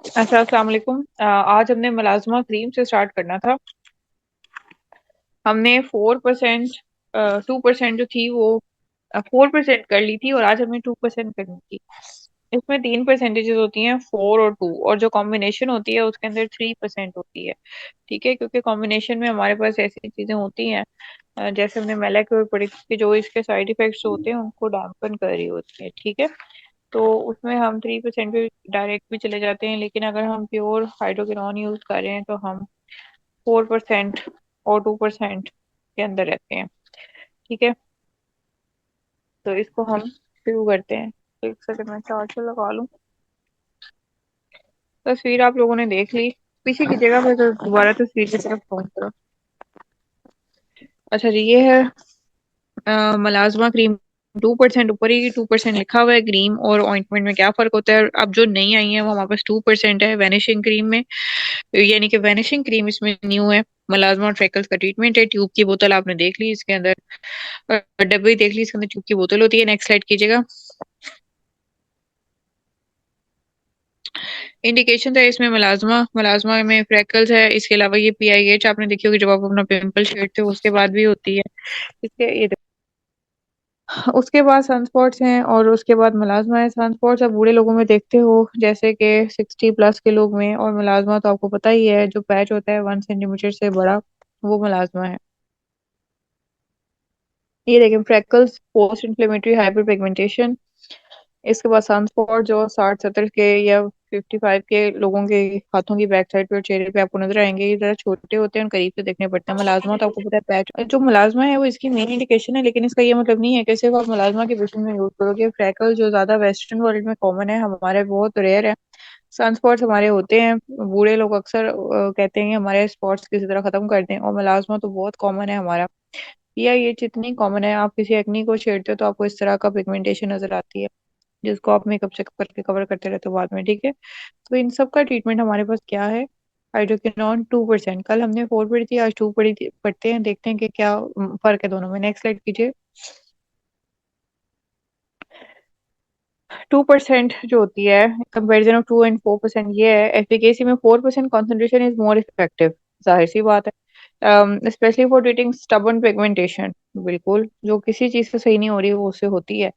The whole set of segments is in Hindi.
अच्छा, अस्सलाम वालेकुम। आज हमने मुलाजमा क्रीम से स्टार्ट करना था। हमने 4%, 2% जो थी वो 4% कर ली थी, और आज हमें 2% करनी थी। इसमें तीन परसेंटेजेस होती हैं, 4 और 2, और जो कॉम्बिनेशन होती है उसके अंदर 3% होती है। ठीक है, क्योंकि कॉम्बिनेशन में हमारे पास ऐसी चीजें होती हैं, जैसे हमने मेलेक और पढ़ी थी कि जो इसके साइड इफेक्ट्स होते हैं उनको डैम्पन कर रही होती है। ठीक है, तो उसमें हम 3% पे डायरेक्ट भी चले जाते हैं, लेकिन अगर हम प्योर हाइड्रोक्विनोन यूज कर रहे हैं तो हम 4% और 2% के अंदर रहते हैं। ठीक है, तो इसको हम शुरू करते हैं। एक सेकंड में चार्जर लगा लूं। तस्वीर आप लोगों ने देख ली, पीछे की जगह पे तो दोबारा तस्वीर की तरफ फोन करो। अच्छा जी, ये है मलाजमा क्रीम। 2% ऊपर ही 2% लिखा हुआ है। क्रीम और ऑइंटमेंट में क्या फर्क होता है? अब जो नई आई है वो हमारे पास 2% है वैनिशिंग क्रीम में। यानी कि वैनिशिंग क्रीम इसमें न्यू है। मलाजमा और फ्रेकल्स का ट्रीटमेंट है। ट्यूब की बोतल आपने देख ली, इसके अंदर डब्बी देख ली, इसके अंदर ट्यूब की बोतल होती है। नेक्स्ट स्लाइड कीजिएगा। इंडिकेशन है इसमें मलाजमा मलाजमा में फ्रेकल्स है। इसके अलावा ये PIH आपने देखी होगी, जब आप अपना पिंपल शेड थे उसके बाद भी होती है। इसके ये उसके बाद सनस्पॉट्स हैं, और उसके बाद मलाजमा है। सनस्पॉट्स आप बूढ़े लोगों में देखते हो, जैसे कि 60+ के लोग में। और मलाजमा तो आपको पता ही है, जो पैच होता है 1 सेंटीमीटर से बड़ा, वो मलाजमा है। ये देखें, freckles, post inflammatory hyper pigmentation. इसके बाद सनस्पॉट जो 60-70 के या 55 के लोगों के हाथों की बैक साइड पे और चेहरे पे आपको नजर आएंगे। ये जरा छोटे होते हैं और करीब से देखने पड़ते हैं। मुलाजमा तो आपको पता है, पैच जो मुलाजमा है वो इसकी मेन इंडिकेशन है, लेकिन इसका ये मतलब नहीं है कि सिर्फ आप मुलाजमा के पेशेंट में यूज करोगे। फ्रैकल जो ज्यादा वेस्टर्न वर्ल्ड में कॉमन है, हमारे बहुत रेयर है। सनस्पॉट्स हमारे होते हैं, बूढ़े लोग अक्सर कहते हैं कि हमारे स्पॉट्स किसी तरह खत्म कर दें, और मुलाजमा तो बहुत कॉमन है हमारा। या ये जितनी कॉमन है, आप किसी एक्नी को छेड़ते हो तो आपको इस तरह का पिगमेंटेशन नजर आती है, जिसको आप मेकअप से करके कवर करते रहते हो बाद में। ठीक है, तो इन सब का ट्रीटमेंट हमारे पास क्या है? हाइड्रोक्विनोन 2%। कल हमने 4 पढ़ी थी, आज 2 पढ़ी थी। पढ़ते हैं, देखते हैं कि क्या फर्क है दोनों में। नेक्स्ट स्लाइड कीजिए। 2% जो होती है, कंपेरिजन ऑफ 2 एंड 4%, ये है एफिकेसी में 4% कॉन्सेंट्रेशन इज मोर इफेक्टिव। जाहिर सी बात है, specially for treating stubborn pigmentation. बिल्कुल, जो किसी चीज से सही नहीं हो रही वो उससे होती है,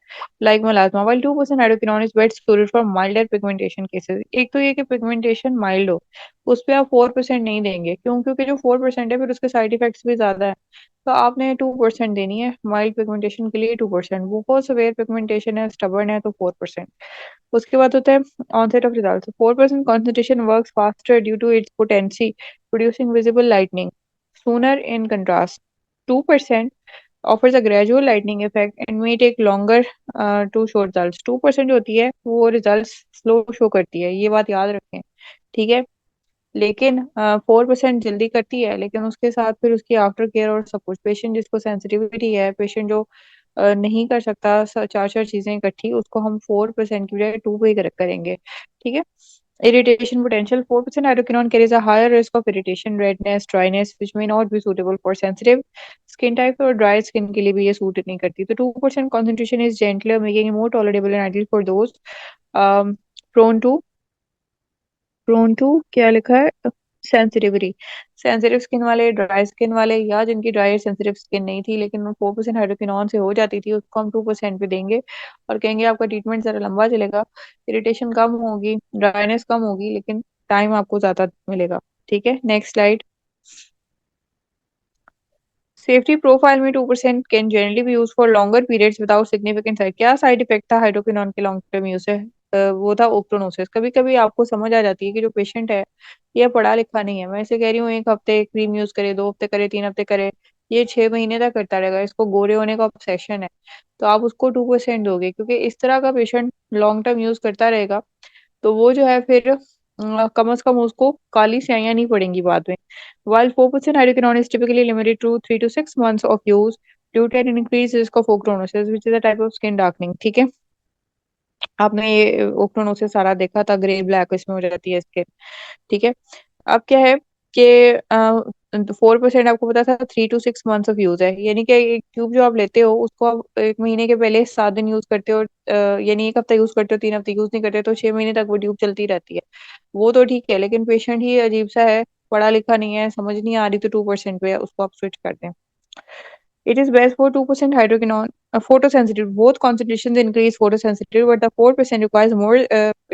like मलाजमा। While 2% hydroquinone is best suited for milder pigmentation cases. एक तो ये कि पिगमेंटेशन माइल्ड हो, उस पे आप 4% नहीं देंगे। क्यों? क्योंकि जो 4% है फिर उसके साइड इफेक्ट्स भी ज्यादा है। तो आपने 2% देनी है माइल्ड पिगमेंटेशन के लिए। 2% बहुत सवेयर पिगमेंटेशन है, स्टबर्न है, तो 4%। उसके बाद होता है onset of result. 4% concentration works faster due to its potency producing visible lightning sooner in contrast. 2% offers a gradual lightning effect and may take longer to show results. 2% जो होती है वो रिजल्ट स्लो शो करती है, ये बात याद रखें। ठीक है, लेकिन 4% जल्दी करती है, लेकिन उसके साथ फिर उसकी आफ्टर केयर और सब कुछ। पेशेंट जिसको सेंसिटिविटी है, पेशेंट जो नहीं कर सकता चार चार चीजें इकट्ठी, उसको हम 4% की बजाय 2 पे ही करेंगे। ठीक है, irritation potential. 4% hydroquinone carries a higher risk of irritation, redness, dryness, which may not be suitable for sensitive skin type, और ड्राई स्किन के लिए भी ये सूट नहीं करती। तो 2% concentration is gentler, making it more tolerable and ideal for those prone to क्या लिखा है, सेंसिटिविटी। सेंसिटिव स्किन वाले, ड्राई स्किन वाले, या जिनकी ड्राई सेंसिटिव स्किन नहीं थी लेकिन वो 4% हाइड्रोक्विनोन से हो जाती थी, उसको हम 2% पे देंगे और कहेंगे आपका ट्रीटमेंट जरा लंबा चलेगा, इरिटेशन कम होगी, ड्राइनेस कम होगी, लेकिन टाइम आपको ज्यादा मिलेगा। ठीक है, नेक्स्ट स्लाइड। सेफ्टी प्रोफाइल में 2% can generally B use for longer periods without significant side. क्या साइड इफेक्ट था हाइड्रोक्विनोन के लॉन्ग टर्म यूज से? वो था ओप्टोनोसिस। कभी कभी आपको समझ आ जाती है कि जो पेशेंट है ये पढ़ा लिखा नहीं है। मैं इसे कह रही हूँ, 1 हफ्ते क्रीम यूज करे, 2 हफ्ते करे, 3 हफ्ते करे, ये 6 महीने तक करता रहेगा, इसको गोरे होने का ऑब्सेशन है, तो आप उसको 2% दोगे? क्योंकि इस तरह का पेशेंट लॉन्ग टर्म यूज करता रहेगा तो वो जो है फिर कम से कम उसको काली स्याहियां नहीं पड़ेंगी बाद में। While 4% hydroquinone is typically limited to 3 to 6 months of use due to an increased risk of ochronosis, which is a type of skin darkening. ठीक है, आपने ये ochronosis सारा देखा था, ग्रे ब्लैक इसमें हो जाती है स्किन। ठीक है, अब क्या है कि 4% आपको पता था 3 to 6 months ऑफ यूज है, यानी कि एक ट्यूब जो आप लेते हो उसको आप 1 महीने के पहले 7 दिन यूज करते हो, यानी एक हफ्ता यूज करते हो, 3 हफ्ते यूज नहीं करते तो 6 महीने तक वो ट्यूब चलती रहती है। वो तो ठीक है, लेकिन पेशेंट ही अजीब सा है, पढ़ा लिखा नहीं है, समझ नहीं आ रही तो 2% पे उसको आप स्विच कर दें। It is best for 2% hydroquinone. Photosensitive. Both concentrations increase photosensitivity, but the 4% requires more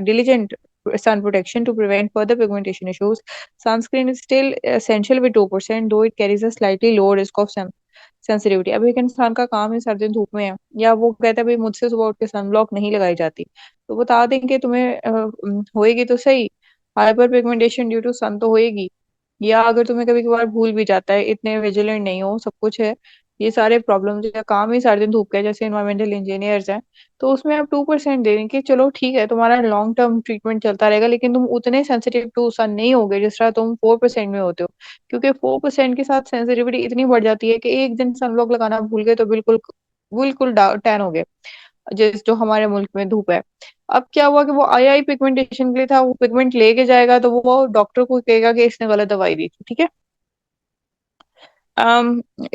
diligent sun protection to prevent further pigmentation issues. Sunscreen is still essential with 2%, though it carries a slightly lower risk of sensitivity. अब एक इंसान का काम है सर्दी धूप में है, या वो कहता है भाई मुझसे सुबह उठ के सनब्लॉक नहीं लगाई जाती, तो बता दें कि तुम्हें होएगी तो सही, हाइपर पिगमेंटेशन ड्यू टू सन तो होएगी। या अगर तुम्हें कभी कभार भूल भी जाता है, इतने विजिलेंट नहीं हो, सब कुछ है, ये सारे प्रॉब्लम जो काम ही सारे दिन धूप के, जैसे इन्वायरमेंटल इंजीनियर्स हैं, तो उसमें आप 2% दे देंगे, चलो ठीक है तुम्हारा लॉन्ग टर्म ट्रीटमेंट चलता रहेगा, लेकिन तुम उतने सेंसिटिव टू सन नहीं होगे जिस तरह तुम 4% में होते हो। क्योंकि 4% के साथ सेंसिटिविटी इतनी बढ़ जाती है कि एक दिन सनब्लॉक लगाना भूल गए तो बिल्कुल बिल्कुल टैन हो गए, जिस जो हमारे मुल्क में धूप है। अब क्या हुआ कि वो आई पिगमेंटेशन के लिए था, वो पिगमेंट लेके जाएगा तो वो डॉक्टर को कहेगा कि इसने गलत दवाई दी थी, ठीक है।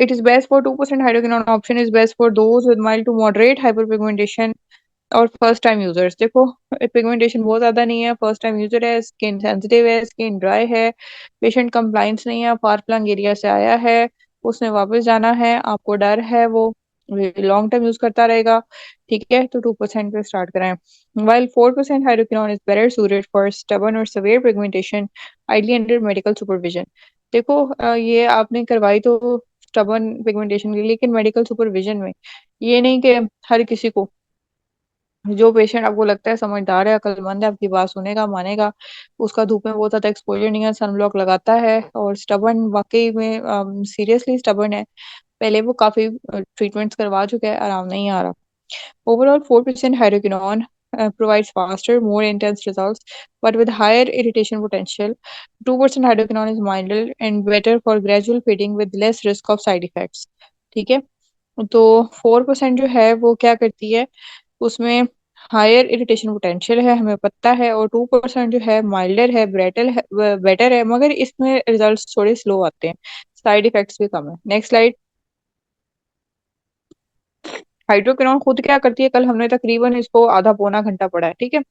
It is best for 2% hydroquinone option is best for those with mild to moderate hyperpigmentation और फर्स्ट टाइम यूजर्स। देखो पिगमेंटेशन बहुत ज्यादा नहीं है, फर्स्ट टाइम यूजर है, स्किन सेंसिटिव है, स्किन ड्राई है, पेशेंट कंप्लाइंस नहीं है, फार फ्लंग एरिया से आया है, उसने वापस जाना है, आपको डर है वो लॉन्ग टर्म यूज करता रहेगा, ठीक है, तो 2% पे स्टार्ट कराएं। While 4% hydroquinone is better suited for stubborn or severe pigmentation, ideally under medical supervision। देखो ये आपने करवाई तो स्टबर्न पिगमेंटेशन के लिए, लेकिन मेडिकल सुपरविजन में, ये नहीं कि हर किसी को, जो पेशेंट आपको लगता है समझदार है, अक्लमंद है, आपकी बात सुनेगा, मानेगा, उसका धूप में बहुत ज्यादा एक्सपोजर नहीं है, सनब्लॉक लगाता है और स्टबर्न वाकई में सीरियसली स्टबर्न है, पहले वो काफी ट्रीटमेंट्स करवा चुका है, आराम नहीं आ रहा। Overall, 4% hydroquinone provides faster, more intense results, but with higher irritation potential. 2% hydroquinone is milder and better for gradual fading with less risk of side effects. ठीक है, तो 4% जो है वो क्या करती है, उसमें हायर इरिटेशन पोटेंशियल है, हमें पता है, और 2% जो है माइल्डर है, ब्रेटल है, बेटर है, मगर इसमें रिजल्ट्स थोड़े स्लो आते हैं, साइड इफेक्ट्स भी कम है। Next slide. हाइड्रोक्विनोन खुद क्या करती है, कल हमने तकरीबन इसको आधा पौना घंटा पढ़ा है, ठीक है।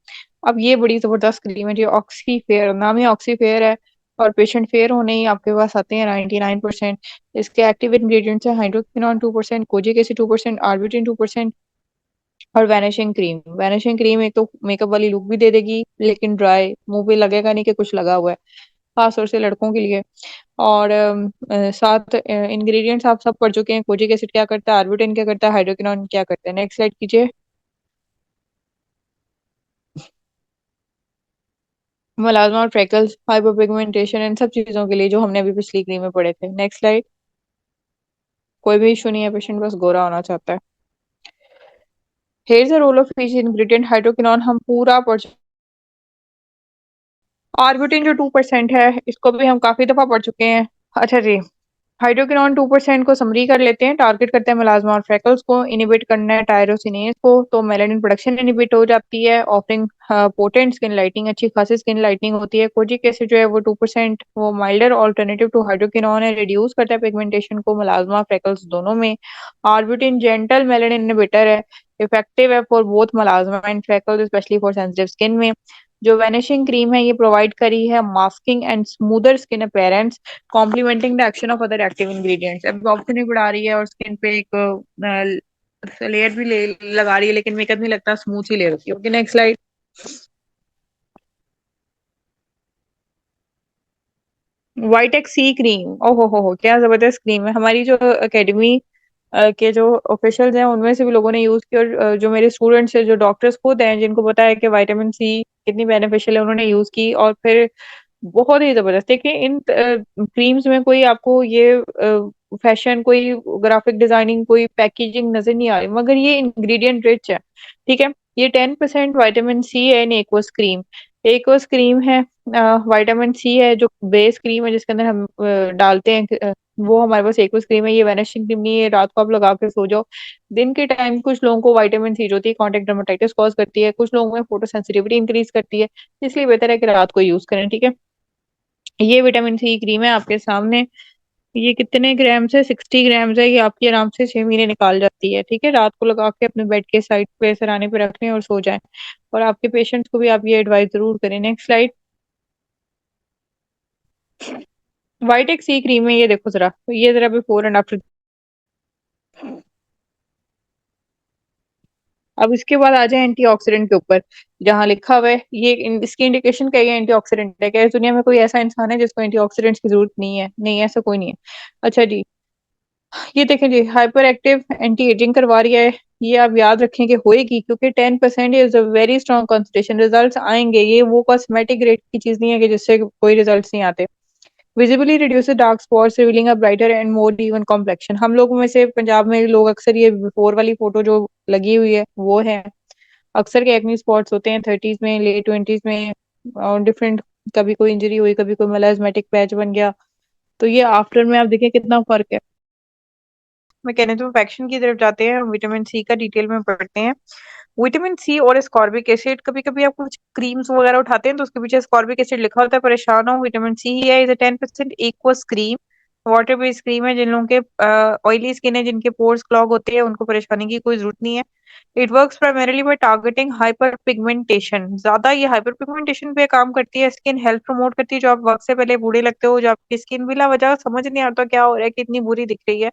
अब ये बड़ी जबरदस्त क्रीम है, जो ऑक्सी फेयर, नाम ही ऑक्सी फेयर है, और पेशेंट फेयर होने ही आपके पास आते हैं 99%। इसके एक्टिव इंग्रेडिएंट्स है हाइड्रोक्विनोन 2%, कोजिक एसिड 2%, आर्बिट्रिन 2%, और वैनिशिंग क्रीम। वैनिशिंग क्रीम एक तो मेकअप वाली लुक भी दे देगी, लेकिन ड्राई मुंह पे लगेगा नहीं कि कुछ लगा हुआ है, खास तौर से लड़कों के लिए। और सात इंग्रेडिएंट्स आप सब पढ़ चुके हैं, कोजिक एसिड क्या करता है, आर्बिट्रिन क्या करता है, हाइड्रोक्विनोन क्या करता है। नेक्स्ट स्लाइड कीजिए। मलाजमा और फ्रेकल्स, हाइपरपिगमेंटेशन, इन सब चीजों के लिए जो हमने अभी पिछली क्रीम में पढ़े थे। Next slide. कोई भी इशू नहीं है, पेशेंट बस गोरा होना चाहता है। Here is the role of each ingredient. Hydroquinone हम पूरा पढ़, आर्बिट्रिन जो 2% है इसको भी हम काफी दफा पढ़ चुके हैं। अच्छा जी, हाइड्रोक्विनोन 2% को समरी कर लेते हैं, टारगेट करते हैं मेलाज्मा और फ्रेकल्स को, इनिबिट करना है टायरोसिनेज को, तो मेलानिन प्रोडक्शन इनिबिट हो जाती है, ऑफरिंग पोटेंट स्किन लाइटिंग, अच्छी खासी स्किन लाइटिंग होती है। कोजिक एसिड जो है वो 2%, वो माइल्डर ऑल्टरनेटिव टू हाइड्रोक्विनोन है, रिड्यूस करता है पिगमेंटेशन को मेलाज्मा फ्रेकल्स दोनों में। आर्बिटिन जेंटल मेलानिन इनिबिटर है, इफेक्टिव है for both melasma and freckles, specially for sensitive skin में। जो वैनिशिंग क्रीम है ये प्रोवाइड करी है masking and smoother skin appearance, complementing the action of other active ingredients. अब ऑप्शन ही बढ़ा रही है और स्किन पे एक लेयर भी लगा रही है, लेकिन मेकअप नहीं लगता, स्मूथ ही लेयर होती है। Okay next slide. Vitech C cream, ओहो हो, क्या जबरदस्त क्रीम है। हमारी जो एकेडमी के जो ऑफिशियल्स हैं उनमें से भी लोगों ने यूज किया, और जो मेरे स्टूडेंट्स हैं, जो डॉक्टर्स खुद हैं, जिनको पता है कि विटामिन सी कितनी बेनिफिशियल है, उन्होंने यूज की, और फिर बहुत ही जबरदस्त। देखिए इन क्रीम्स में कोई आपको ये फैशन, कोई ग्राफिक डिजाइनिंग, कोई पैकेजिंग नजर नहीं आ रही, मगर ये इंग्रेडिएंट रिच है, ठीक है। ये 10% विटामिन सी है in aqueous cream. Aqueous cream है, विटामिन सी है, जो बेस क्रीम है जिसके अंदर हम डालते हैं, वो हमारे पास एक्वस क्रीम है। ये वैनिशिंग क्रीम नहीं है, रात को आप लगा के सो जाओ। दिन के टाइम कुछ लोगों को विटामिन सी जो होती है कॉन्टेक्ट डर्मेटाइटिस कॉज करती है, कुछ लोगों में फोटो सेंसिटिविटी इंक्रीज करती है, इसलिए बेहतर है कि रात को यूज करें, ठीक है। ये विटामिन सी क्रीम है आपके सामने, ये कितने ग्राम्स है? 60 ग्राम्स है। ये आपकी आराम से 6 महीने निकाल जाती है। ठीक है, रात को लगा के अपने बेड के साइड पे सराहने पे रख लें और सो जाएं। और आपके पेशेंट्स को भी आप ये एडवाइस जरूर करें। Next slide. वाइट एक सी क्रीम है, ये देखो जरा, ये जरा बिफोर एंड आफ्टर। अब इसके बाद आ जाए एंटीऑक्सीडेंट के ऊपर, जहाँ लिखा हुआ है ये इसकी इंडिकेशन क्या है? एंटीऑक्सीडेंट है। क्या इस दुनिया में कोई ऐसा इंसान है जिसको एंटीऑक्सीडेंट्स की जरूरत नहीं है? नहीं, ऐसा कोई नहीं है। अच्छा जी, ये देखें जी, हाइपर एक्टिव एंटी एजिंग करवा रही है। ये आप याद रखें कि होएगी, क्योंकि 10% is a very strong concentration. Result आएंगे, ये वो कॉस्मेटिक ग्रेड की चीज नहीं है कि जिससे कोई रिजल्ट नहीं आते। Visibly reduces dark spots, revealing a brighter and more even complexion. हम लोगों में से पंजाब में लोग अक्सर ये बिफोर वाली फोटो जो लगी हुई है वो है। अक्सर के एक्ने स्पॉट्स होते हैं 30s में, लेट 20s में, और डिफरेंट, कभी कोई इंजरी हुई, कभी कोई मेलास्मेटिक पैच बन गया। तो ये आफ्टर में आप देखिए कितना फर्क है। मैकेनिज्म ऑफ एक्शन की तरफ जाते हैं, विटामिन सी का डिटेल में पढ़ते हैं। विटामिन सी और स्कॉर्बिक एसिड, कभी कभी आप कुछ क्रीम्स वगैरह उठाते हैं तो उसके पीछे स्कॉर्बिक एसिड लिखा होता है, परेशान हो, विटामिन सी ही है। Is 10% aqueous cream, water based cream है। जिन लोगों के ऑयली स्किन है, जिनके पोर्स क्लॉग होते हैं, उनको परेशानी की कोई जरूरत नहीं है। It works primarily by targeting hyper pigmentation. ज्यादा ये हाइपर पिगमेंटेशन पे काम करती है, स्किन हेल्थ प्रमोट करती है। जो आप वक्त से पहले बूढ़े लगते हो, जो आपकी स्किन बिला वजह समझ नहीं आता क्या हो रहा है, कितनी बुरी दिख रही है,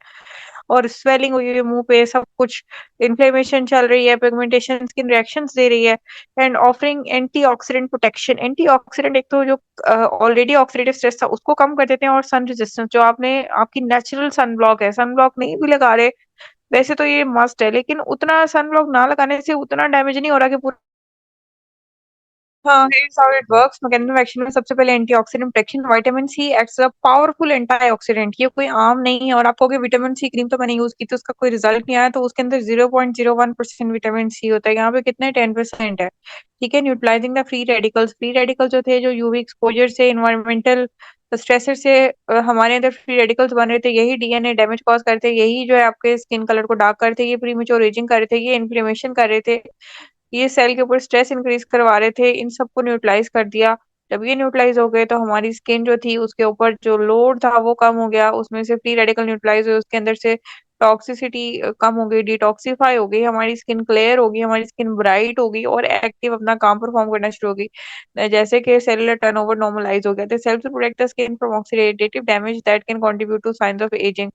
और स्वेलिंग हुई है मुंह पे, सब कुछ, इन्फ्लेमेशन चल रही है, पिगमेंटेशन, स्किन रिएक्शंस दे रही है। And offering antioxidant protection. Antioxidant एक तो जो ऑलरेडी ऑक्सीडेटिव स्ट्रेस था उसको कम कर देते हैं, और सन रेजिस्टेंस, जो आपने आपकी नेचुरल सन ब्लॉक है, सन ब्लॉक नहीं भी लगा रहे, वैसे तो ये मस्ट है, लेकिन उतना सन ब्लॉक ना लगाने से उतना डैमेज नहीं हो रहा कि पूरा। हाँ, here's how it works। Mechanism action में सबसे पहले antioxidant protection. Vitamin C acts a powerful antioxidant. ये कोई आम नहीं है। और आप कहोगे विटामिन सी क्रीम तो मैंने यूज की थी, उसका कोई रिजल्ट नहीं आया, तो उसके अंदर 0.01% विटामिन सी होता है। यहाँ पे कितने 10% है। ठीक है, neutralising the free radicals. Free radical जो थे, जो यूवी एक्सपोजर से, इन्वायरमेंटल स्ट्रेसर से हमारे अंदर फ्री रेडिकल्स बन रहे थे, यही डीएनए डैमेज कॉज करते, यही जो है आपके स्किन कलर को डार्क करते, ये प्रीमेच्योर एजिंग कर रहे थे, ये इन्फ्लेमेशन कर रहे थे, ये सेल के ऊपर स्ट्रेस इंक्रीज करवा रहे थे। इन सबको न्यूट्रलाइज कर दिया। जब ये न्यूट्रलाइज हो गए तो हमारी स्किन जो थी उसके ऊपर जो लोड था वो कम हो गया, उसमें से फ्री रेडिकल न्यूट्रलाइज हुए, उसके अंदर से टॉक्सिसिटी कम हो गई, डिटॉक्सिफाई हो गई, हमारी स्किन क्लियर होगी, हमारी स्किन ब्राइट होगी और एक्टिव अपना काम परफॉर्म करना शुरू होगी। जैसे कि सेलुलर टर्नओवर नॉर्मलाइज हो गया। तो self to protect the skin from oxidative damage that can contribute to signs of ageing,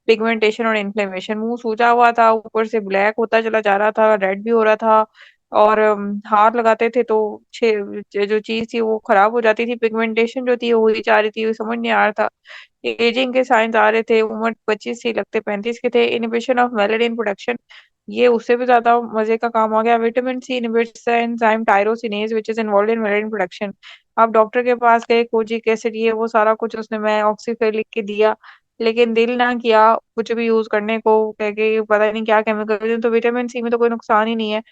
pigmentation और इन्फ्लेमेशन। मुंह सूजा हुआ था, ऊपर से ब्लैक होता चला जा रहा था, रेड भी हो रहा था, और हाथ लगाते थे तो जो चीज थी वो खराब हो जाती थी। पिगमेंटेशन जो थी वो हुई जा रही थी, वो समझ नहीं आ रहा था। एजिंग के साइंस आ रहे थे। उम्र 25 थी, लगते 35 के थे। इनहिबिशन ऑफ मेलेनिन प्रोडक्शन, ये उससे भी ज्यादा मजे का काम आ गया। Vitamin C inhibits the enzyme tyrosinase which is involved in melanin production. आप डॉक्टर के पास गए, कोजिक एसिड, ये वो सारा कुछ उसने, मैं ऑक्सीफेर लिख के दिया, लेकिन दिल ना किया कुछ भी यूज करने को, कह के पता नहीं क्या केमिकल। तो विटामिन सी में तो कोई नुकसान ही नहीं है,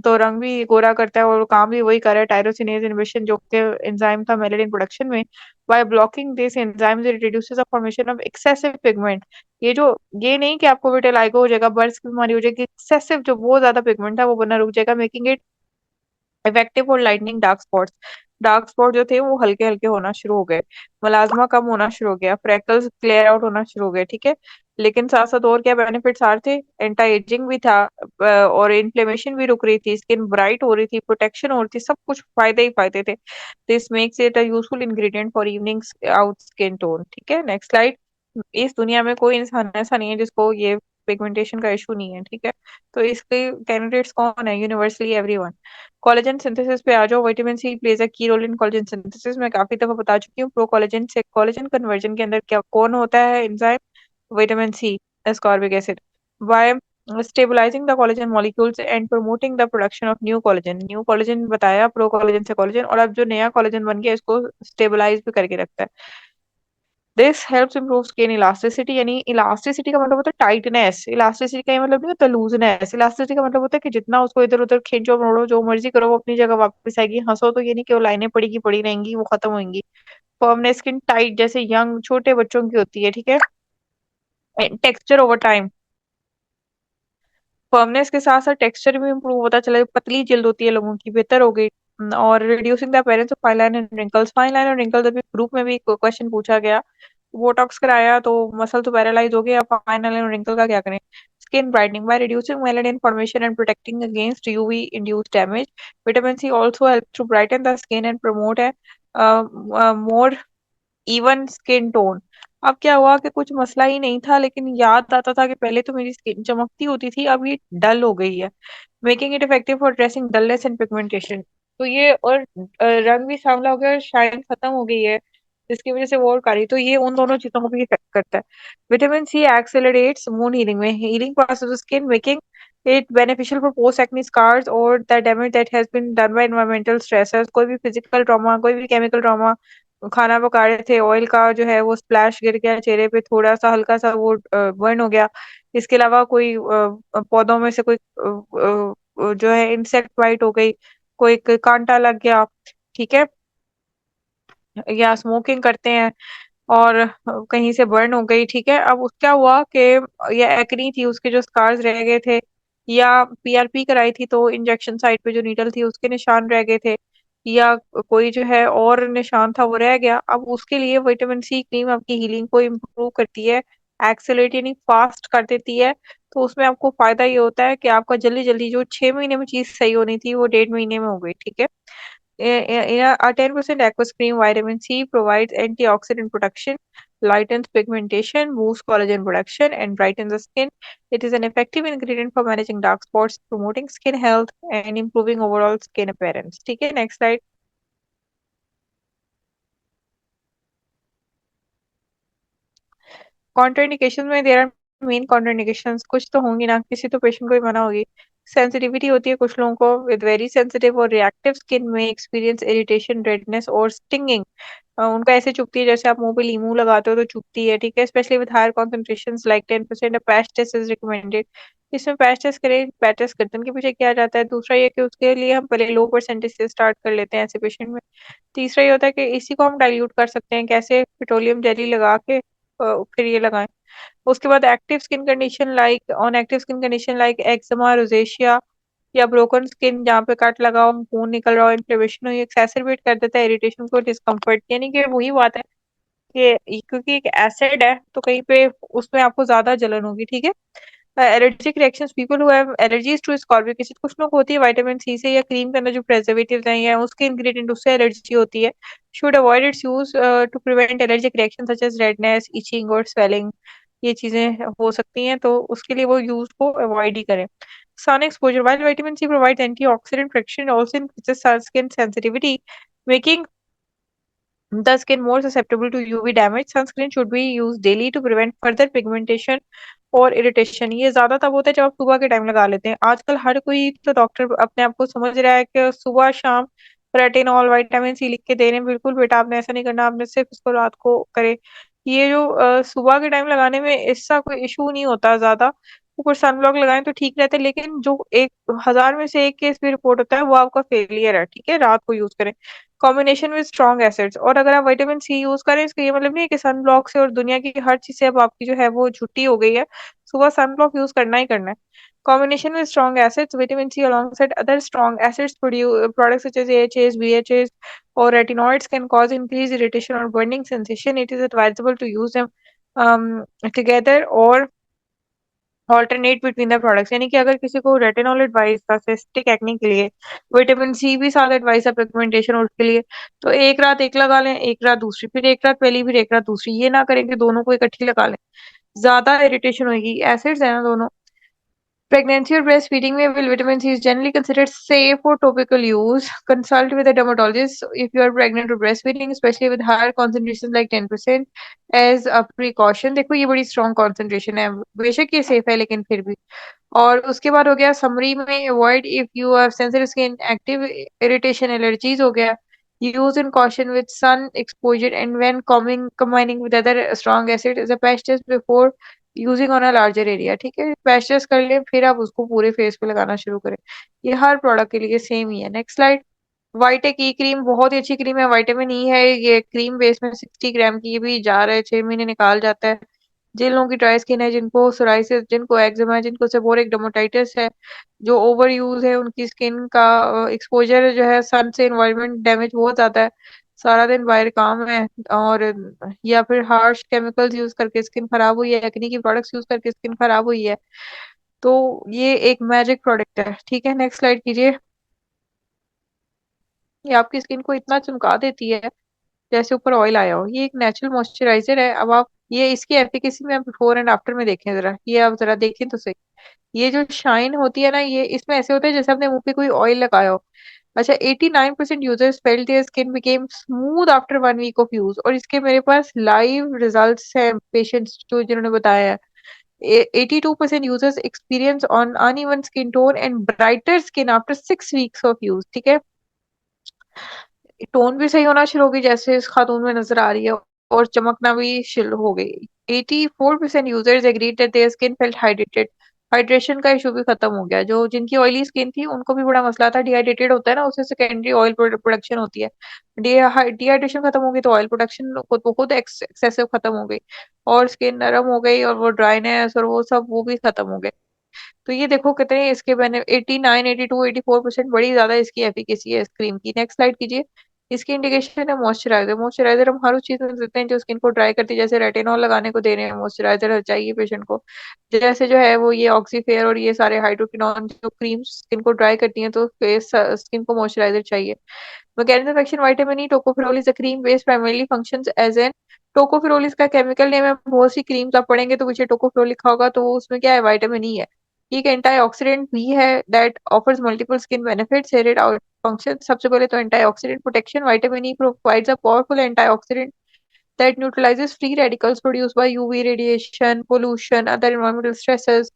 तो रंग भी गोरा करता है और काम भी वही कर रहा है, टायरोसिनेज इनहिबिशन, जो कि एंजाइम था मेलेनिन प्रोडक्शन में। By blocking this enzyme it reduces the formation of excessive pigment. ये जो, ये नहीं कि आपको विटेलाइगो हो जाएगा, बर्ड्स की बीमारी हो जाएगी, एक्सेसिव जो बहुत ज्यादा पिगमेंट था वो बनना रुक जाएगा, making it effective for lightning dark spots. Dark spot जो थे वो हल्के हल्के होना शुरू हो गए, मलाजमा कम होना शुरू हो गया, फ्रैकल्स क्लियर आउट होना शुरू हो गए। ठीक है, लेकिन साथ साथ और क्या बेनिफिट्स आ रहे थे? एंटी एजिंग भी था, और इन्फ्लेमेशन भी रुक रही थी, स्किन ब्राइट हो रही थी, प्रोटेक्शन हो रही थी, सब कुछ फायदे ही फायदे थे। This makes it a useful ingredient for evening out skin tone. ठीक है, नेक्स्ट स्लाइड। इस दुनिया में कोई इंसान ऐसा नहीं है जिसको ये पिगमेंटेशन का इशू नहीं है। ठीक है, तो इसके कैंडिडेट्स कौन है? Universally everyone. कोलेजन सिंथेसिस पे आ जाओ। विटामिन सी प्लेज अ की रोल इन कोलेजन सिंथेसिस। मैं काफी दफा बता चुकी हूँ। प्रो कोलेजन से कोलेजन कन्वर्जन के अंदर क्या कौन होता है enzyme? Vitamin C, ascorbic acid, by stabilizing the collagen molecules and promoting the production of new collagen। New collagen बताया, प्रो कोलेजन से कोलेजन, और अब जो नया कोलेजन बन गया इसको स्टेबलाइज भी करके रखता है। This helps improve skin elasticity. यानी इलास्टिसिटी का मतलब होता है टाइटनेस, इलास्टिसिटी का ये मतलब नहीं होता लूजनेस। इलास्टिसिटी का मतलब होता है कि जितना उसको इधर उधर खींचो मोड़ो, जो मर्जी करो, वो अपनी जगह वापस आएगी। हंसो तो ये नहीं कि वो लाइनें पड़ी की पड़ी रहेंगी, वो खत्म होंगी। फर्मनेस, स्किन टाइट जैसे यंग छोटे बच्चों की होती है। ठीक है, टेक्सचर ओवर टाइम, फर्मनेस के साथ साथ टेक्सचर भी इम्प्रूव होता चला, पतली जल्द होती है लोगों की, बेहतर हो गई। और reducing the appearance of fine line and wrinkles. Fine line और रिंकल्स अभी ग्रुप में भी क्वेश्चन पूछा गया। बोटॉक्स कराया तो मसल तो पैरालाइज हो गया, फाइनल एंड रिंकल का क्या करें? Skin brightening by reducing melanin formation and protecting against UV induced damage. Vitamin C also help to brighten the skin and promote है मोर इवन स्किन टोन। अब क्या हुआ कि कुछ मसला ही नहीं था, लेकिन याद आता था कि पहले तो मेरी स्किन चमकती होती थी, अब ये डल हो गई है, making it effective for dressing dullness and pigmentation. तो ये और रंग भी सांवला हो गया और शाइन खत्म हो गई है, जिसकी वजह से वो और काली, तो ये उन दोनों चीजों को भी इफेक्ट करता है। Vitamin C accelerates mood healing में healing process of skin, making it beneficial for post acne scars और the damage that has been done by environmental stresses. कोई भी फिजिकल ट्रॉमा, कोई भी केमिकल ट्रॉमा, खाना पका रहे थे, ऑयल का जो है वो स्प्लैश गिर गया चेहरे पे, थोड़ा सा हल्का सा वो बर्न हो गया। इसके अलावा कोई पौधों में से कोई जो है इंसेक्ट बाइट हो गई, कोई कांटा लग गया, ठीक है, या स्मोकिंग करते हैं और कहीं से बर्न हो गई, ठीक है। अब क्या हुआ कि ये एक्नी थी, उसके जो स्कार्स रह गए थे, या पीआरपी कराई थी तो इंजेक्शन साइट पे जो नीडल थी उसके निशान रह गए थे, या कोई जो है और निशान था वो रह गया, अब उसके लिए विटामिन सी क्रीम आपकी हीलिंग को इम्प्रूव करती है, एक्सेलरेट यानी फास्ट कर देती है। तो उसमें आपको फायदा ये होता है कि आपका जल्दी जल्दी जो 6 महीने में चीज सही होनी थी वो 1.5 महीने में हो गई, ठीक है। A 10% aqueous cream vitamin C provides antioxidant protection, lightens pigmentation, boosts collagen production, and brightens the skin. It is an effective ingredient for managing dark spots, promoting skin health, and improving overall skin appearance. ठीक है, next slide. कॉन्ट्राइंडिकेशन में देर आर मेन कॉन्ट्राइंडिकेशंस, कुछ तो होंगी ना, किसी तो पेशेंट को ही मना होगी। सेंसिटिविटी होती है कुछ लोगों को, विद वेरी सेंसिटिव और रिएक्टिव स्किन में एक्सपीरियंस इरिटेशन, रेडनेस और स्टिंगिंग। उनका ऐसे चुभती है जैसे आप मुंह पे लीमू लगाते हो तो चुभती है, ठीक है। Specially with higher concentrations like 10%, patch test is recommended. इसमें पैच टेस्ट करें, पैच टेस्ट गर्दन के पीछे किया जाता है। दूसरा ये कि उसके लिए हम पहले लो परसेंटेज से स्टार्ट कर लेते हैं ऐसे पेशेंट में। तीसरा ये होता है कि इसी को हम डाइल्यूट कर सकते हैं कैसे, पेट्रोलियम जेली लगा के फिर ये लगाएं। उसके बाद active skin condition like eczema, rosacea या ब्रोकन स्किन, जहाँ पे कट लगा हो, खून निकल रहा हो, इन्फ्लेमेशन हो, ये एक्सेसरबेट कर देता है इरिटेशन को, डिस्कम्फर्ट, यानी कि वही बात है कि क्योंकि एक एसिड है तो कहीं पे उसमें आपको ज्यादा जलन होगी, ठीक है। Allergic reactions, people who have allergies to ascorbic acid, कुछ लोग को होती है विटामिन सी से, या क्रीम के अंदर जो प्रेजर्वेटिव्स हैं या उसके इंग्रेडिएंट, उससे एलर्जी होती है, should avoid its use to prevent allergic reaction such as redness, itching और स्वेलिंग। ये चीजें हो सकती हैं तो उसके लिए वो यूज को अवॉइड ही करें। Sun exposure, while vitamin C provides antioxidant protection, it also increases skin sensitivity, making the skin more susceptible to UV damage. Sunscreen should be used daily to prevent further pigmentation और इरिटेशन। ये ज्यादा तब होता है जब आप सुबह के टाइम लगा लेते हैं। आजकल हर कोई तो डॉक्टर अपने आप को समझ रहा है कि सुबह शाम रेटिनॉल विटामिन सी लिख के दे रहे हैं। बिल्कुल बेटा, आपने ऐसा नहीं करना, आपने सिर्फ इसको रात को करे। ये जो सुबह के टाइम लगाने में इसका कोई इशू नहीं होता ज्यादा। ऊपर सनब्लॉक लगाएं तो ठीक रहता है, लेकिन जो 1,000 में से एक केस भी रिपोर्ट होता है वो आपका फेलियर है, ठीक है। रात को यूज करें कॉम्बिनेशन विद स्ट्रॉन्ग एसिड्स। और अगर आप विटामिन सी यूज करें, इसका ये मतलब नहीं है कि सन ब्लॉक से और दुनिया की हर चीज से अब आपकी जो है वो छुट्टी हो गई है, सुबह सन ब्लॉक यूज करना ही करना है। Combination with strong acids, vitamin C alongside other strong acids produce products such as AHAs, BHAs, or retinoids can cause increased irritation or burning sensation. It is advisable to use them together or alternate between the products, यानी कि अगर किसी को रेटिनॉल एडवाइस था सिस्टिक एक्ने के लिए, विटामिन सी भी साथ एडवाइस है पिगमेंटेशन और उसके लिए, तो एक रात एक लगा लें, एक रात दूसरी, फिर एक रात पहली फिर एक रात दूसरी। ये ना करें कि दोनों को इकट्ठी लगा लें, ज्यादा इरिटेशन होगी, एसिड्स है ना दोनों। Pregnancy or breastfeeding में will vitamin C is generally considered safe for topical use. Consult with a dermatologist if you are pregnant or breastfeeding, especially with higher concentrations like 10% as a precaution. देखो ये बड़ी strong concentration है, बेशक ये safe है लेकिन फिर भी। और उसके बाद हो गया समरी में, avoid if you have sensitive skin, active irritation, allergies हो गया, use in caution with sun exposure and when combining with other strong acid is a patch test before using on a larger area, ठीक है। पैच टेस्ट कर ले फिर आप उसको पूरे फेस पे लगाना शुरू करें। ये हर प्रोडक्ट के लिए सेम ही है। Next slide. Vitech E cream बहुत ही अच्छी क्रीम है, विटामिन ई है, ये क्रीम बेस में 60 ग्राम की, ये भी जा रहा है 6 महीने निकाल जाता है। जिन लोगों की ड्राई स्किन है, जिनको सोराइसिस, जिनको एक्जिमा है, जिनको सेबोरिक डर्मेटाइटिस है, जो ओवर यूज है, उनकी स्किन का एक्सपोजर जो है सन से, एनवायरमेंट डैमेज बहुत ज्यादा है। सारा दिन बाहर काम है, और या फिर हार्श केमिकल्स यूज करके स्किन खराब हुई है, एक्ने की प्रोडक्ट्स यूज करके स्किन खराब हुई है। तो ये एक मैजिक प्रोडक्ट है। ठीक है, नेक्स्ट स्लाइड कीजिए। ये आपकी स्किन को इतना चमका देती है जैसे ऊपर ऑयल आया हो। ये एक नेचुरल मॉइस्चराइजर है। अब आप ये इसकी एफिकेसी में आप बिफोर एंड आफ्टर में देखें जरा, ये आप जरा देखें तो सही। ये जो शाइन होती है ना, ये इसमें ऐसे होता है जैसे आपने मुंह पे कोई ऑयल लगाया हो। अच्छा, 89% users felt their skin became smooth after 1 week of use, और इसके मेरे पास लाइव रिजल्ट्स हैं पेशेंट्स जो जिन्होंने बताया है। 82% users experience on uneven skin tone and brighter skin after 6 weeks of use. ठीक है, टोन भी सही होना शुरू हो गई जैसे इस खातून में नजर आ रही है, और चमकना भी शुरू हो गई। 84% users agreed that their skin felt hydrated. Hydration का इशू भी खत्म हो गया। जो जिनकी ऑयली स्किन थी उनको भी बड़ा मसला था, डिहाइड्रेटेड होता है ना, उससे सेकेंडरी ऑयल प्रोडक्शन होती है। डिहाइड्रेशन खत्म हो गई तो ऑयल प्रोडक्शन खुद ब खुद एक्सेसिव खत्म हो गई, और स्किन नरम हो गई, और वो ड्राइनेस और वो सब वो भी खत्म हो गए। तो ये देखो कितने इसके मैंने 89, 82, 84% बड़ी ज्यादा इसकी एफिकेसी है इस क्रीम की। नेक्स्ट स्लाइड कीजिए। इसकी इंडिकेशन है मॉइस्चराइजर। मॉइस्चराइजर हम हर उस चीज में देते हैं जो स्किन को ड्राई करती है, जैसे रेटिनॉल लगाने को दे रहे हैं, मॉइस्चराइजर चाहिए पेशेंट को। जैसे जो है वो ये ऑक्सीफेयर और ये सारे हाइड्रोक्विनॉन जो क्रीम स्किन को ड्राई करती हैं, तो फेस स्किन को मॉइस्चराइजर चाहिए। Mechanism of action vitamin E tocopherol is a cream based primarily functions as an. Tocopherol इसका केमिकल नेम है। बहुत सी क्रीम्स आप पढ़ेंगे तो पीछे टोकोफेरोल लिखा होगा, तो उसमें क्या है, विटामिन ई है। ये एक एंटीऑक्सीडेंट भी है that offers multiple skin benefits. Heard out function, सबसे पहले तो antioxidant protection. Vitamin E provides a powerful antioxidant that neutralizes free radicals produced by UV radiation, pollution, other environmental stresses.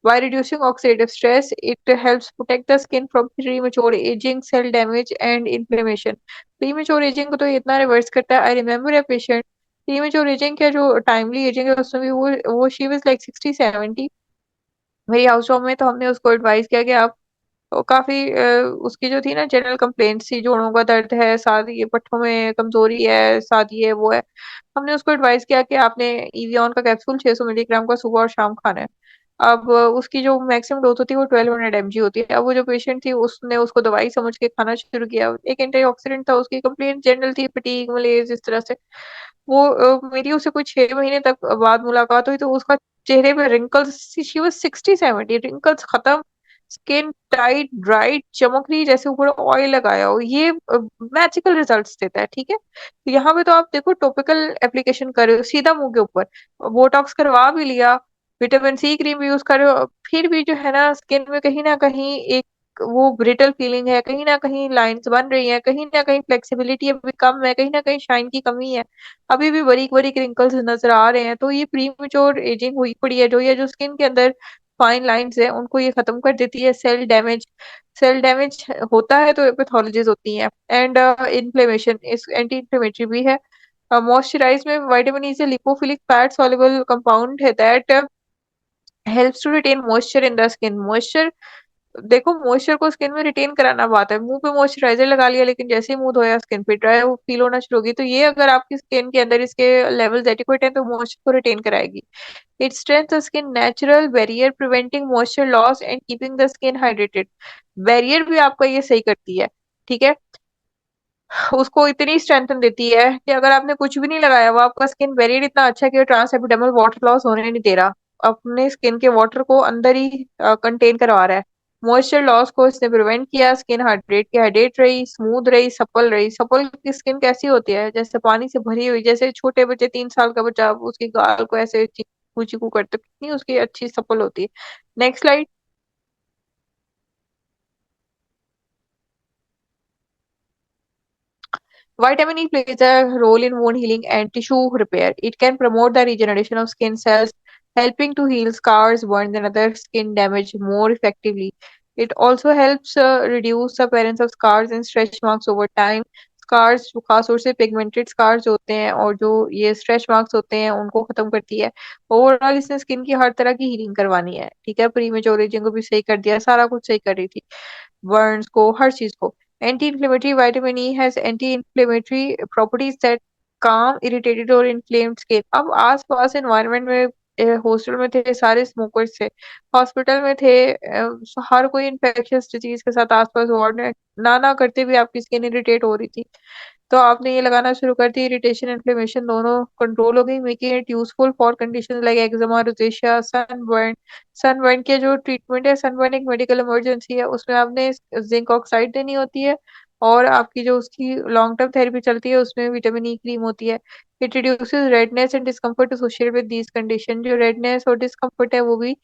By reducing oxidative stress, it helps protect the skin from premature aging, cell damage, and inflammation. Premature aging को तो ये इतना रिवर्स करता है। I remember a patient, premature aging क्या, जो timely aging है उसमें भी वो she was like 60-70। मेरी हाउस वार्म में तो हमने उसको एडवाइस किया कि आप, वो काफी उसकी जो थी ना जनरल कंप्लेंट्स थी, जोड़ों का दर्द है, साथ ये पट्टों में कमजोरी है, साथ ये वो है। हमने उसको एडवाइस किया कि आपने इवियन का कैप्सूल 600 मिलीग्राम का सुबह और शाम खाना है। अब उसकी जो मैक्सिमम डोज होती है वो 1200 mg होती है। अब वो जो पेशेंट थी उसने उसको दवाई समझ के खाना शुरू किया। एक एंटीऑक्सीडेंट था, उसकी कंप्लेंट जनरल थी, फटीग मलेज इस तरह से। वो मेरी उससे कुछ 6 महीने तक बाद मुलाकात हुई तो उसका चेहरे पे रिंकल्स, शी वाज 60-70, रिंकल्स खत्म, स्किन टाइट ड्राइड, चमक रही जैसे ऊपर ऑयल लगाया हो। ये मैजिकल रिजल्ट्स देता है। ठीक है, तो यहाँ पे तो आप देखो टॉपिकल एप्लीकेशन कर रहे हो सीधा मुंह के ऊपर, बोटॉक्स करवा भी लिया, विटामिन सी क्रीम यूज कर रहे हो, फिर भी जो है ना स्किन में कहीं ना कहीं एक वो ब्रिटल फीलिंग है, कहीं ना कहीं लाइंस बन रही हैं, कहीं ना कहीं फ्लेक्सिबिलिटी अभी कम है, कहीं ना कहीं शाइन की कमी है, अभी भी बारीक बारीक रिंकल्स नजर आ रहे हैं। तो ये प्रीमेच्योर एजिंग हुई पड़ी है, जो ये जो स्किन के अंदर फाइन लाइंस है उनको ये खत्म कर देती है। सेल डैमेज होता है तो पैथोलॉजीज होती हैं, एंड इन्फ्लेमेशन, इस एंटी इन्फ्लेमेटरी भी है। मॉइस्चराइज में विटामिन ई से लिपोफिलिक फैट सॉल्युबल कंपाउंड है that helps to retain moisture in the skin. Moisture, देखो मॉइस्चर को स्किन में रिटेन कराना बात है। मुंह पे मॉइस्चराइजर लगा लिया लेकिन जैसे ही मुंह धोया स्किन पे ड्राई वो फील होना शुरू होगी, तो ये अगर आपकी स्किन के अंदर इसके लेवल्स एडिक्वेट हैं तो मॉइस्चर को रिटेन कराएगी। It strengthens the skin natural barrier preventing moisture loss and keeping the skin hydrated। Barrier भी आपका ये सही करती है। ठीक है, उसको इतनी स्ट्रेंथन देती है कि अगर आपने कुछ भी नहीं लगाया वो आपका स्किन बैरियर इतना अच्छा है कि ट्रांस एपिडर्मल वाटर लॉस होने नहीं दे रहा, अपने स्किन के वाटर को अंदर ही कंटेन करवा रहा है। मॉइस्चर लॉस को इसने प्रिवेंट किया, स्किन हाइड्रेट रही, स्मूथ रही, सप्पल रही। सप्पल की स्किन कैसी होती है, जैसे पानी से भरी हुई, जैसे छोटे बच्चे 3 साल का बच्चा उसकी गाल को ऐसे चीकू चीकू करते, कितनी उसकी अच्छी सप्पल होती है। Next slide. Vitamin E plays a role in wound healing and tissue repair. It can promote the regeneration of skin cells, helping to heal scars, burns, and other skin damage more effectively. It also helps reduce the appearance of scars and stretch marks over time. Scars खासतौर से पिगमेंटेड स्कार्स होते हैं और जो ये स्ट्रेच मार्क्स होते हैं उनको खत्म करती है। ओवरऑल इसने स्किन की हर तरह की हीलिंग करवानी है। ठीक है, प्री मेच्योर एजिंग को भी सही कर दिया, सारा कुछ सही कर रही थी, बर्न्स को, हर चीज को। Anti inflammatory, vitamin E has anti inflammatory properties that काम इरिटेटेड और इन्फ्लेम्ड स्किन। अब आस पास एनवायरनमेंट में, हॉस्टल में थे सारे स्मोकर्स थे, हॉस्पिटल में थे, हर कोई इन्फेक्शियस डिजीज के साथ आसपास वार्ड में, ना ना करते भी आपकी स्किन इरिटेट हो रही थी। तो आपने ये लगाना शुरू कर दी, इरिटेशन, इन्फ्लेमेशन दोनों कंट्रोल हो गई, making it useful for conditions like eczema, rosacea, sunburn. Sunburn के जो ट्रीटमेंट है, सनबर्न एक मेडिकल इमरजेंसी है, उसमें आपने जिंक ऑक्साइड देनी होती है, और आपकी जो उसकी लॉन्ग टर्म थेरेपी चलती है उसमें विटामिन ई क्रीम होती है। It reduces redness and discomfort associated with these condition. जो रेडनेस और डिस्कम्फर्ट है वो भी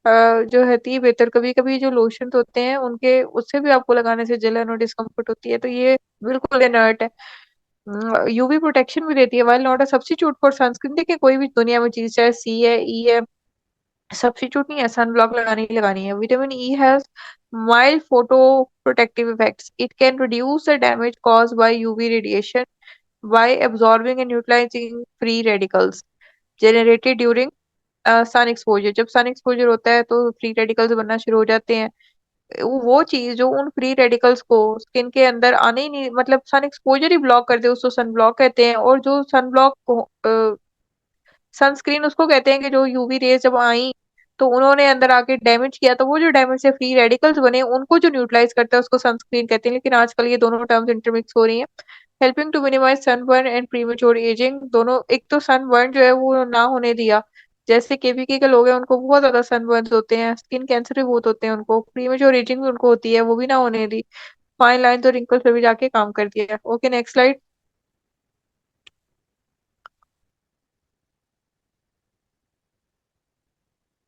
जो रहती है बेहतर। कभी कभी जो लोशन होते हैं उनके उससे भी आपको लगाने से जलन और डिस्कम्फर्ट होती है, तो ये बिल्कुल इनर्ट है। यूवी प्रोटेक्शन भी देती है, while not a substitute for sunscreen. देखिए कोई भी दुनिया में चीज, चाहे सी है, ई है, सब्स्टिट्यूट नहीं है, सन ब्लॉक लगानी ही लगानी है। Vitamin E has mild photo protective effects. It can reduce the damage caused by UV radiation by absorbing and utilizing free radicals generated during sun exposure. जब सन एक्सपोजर होता है तो फ्री रेडिकल्स बनना शुरू हो जाते हैं। वो चीज जो उन फ्री रेडिकल्स को स्किन के अंदर आने ही नहीं, मतलब सन एक्सपोजर ही ब्लॉक कर दे, उसको सन ब्लॉक कहते हैं। और जो सन ब्लॉक सनस्क्रीन उसको कहते हैं कि जो यूवी रेज जब आई तो उन्होंने अंदर आके डैमेज किया, तो वो जो डैमेज से फ्री रेडिकल्स बने उनको जो न्यूट्रलाइज करता है उसको सनस्क्रीन कहते हैं। लेकिन आजकल ये दोनों टर्म्स इंटरमिक्स हो रही हैं। Helping to minimize sunburn and premature aging. दोनों, एक तो सनबर्न जो है वो ना होने दिया, जैसे केवीके के लोग हैं उनको बहुत ज्यादा सनबर्न होते हैं, स्किन कैंसर भी बहुत होते हैं उनको, प्रीमेच्योर एजिंग भी उनको होती है, वो भी ना होने दी। फाइन लाइन्स और रिंकल्स पे भी जाके काम कर दिया। Okay, next slide.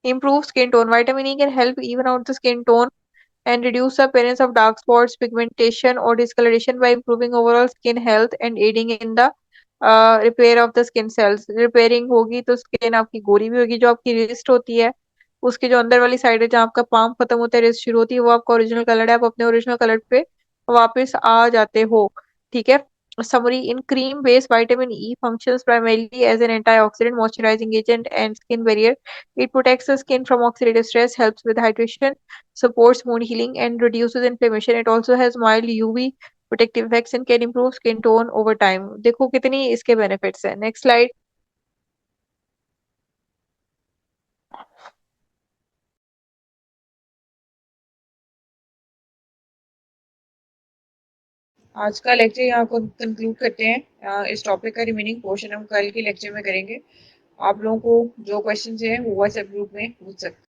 Improve skin tone. Vitamin E can help even out the skin tone and reduce the appearance of dark spots, pigmentation, or discoloration by improving overall skin health and aiding in the repair of the skin cells. Repairing होगी तो स्किन आपकी गोरी भी होगी। जो आपकी रिस्ट होती है उसकी जो अंदर वाली साइड है जहाँ आपका पाम खत्म होता है, रिस्ट शुरू होती है, वो आपका ओरिजिनल कलर है, आप अपने ओरिजिनल कलर पे वापस आ जाते हो। ठीक है। Summary: in cream based, vitamin E functions primarily as an antioxidant, moisturizing agent, and skin barrier. It protects the skin from oxidative stress, helps with hydration, supports wound healing, and reduces inflammation. It also has mild UV protective effects and can improve skin tone over time. देखो कितनी इसके benefits हैं। Next slide. आज का लेक्चर यहाँ को कंक्लूड करते हैं। इस टॉपिक का रिमेनिंग पोर्शन हम कल के लेक्चर में करेंगे। आप लोगों को जो क्वेश्चन हैं वो व्हाट्सएप ग्रुप में पूछ सकते हैं।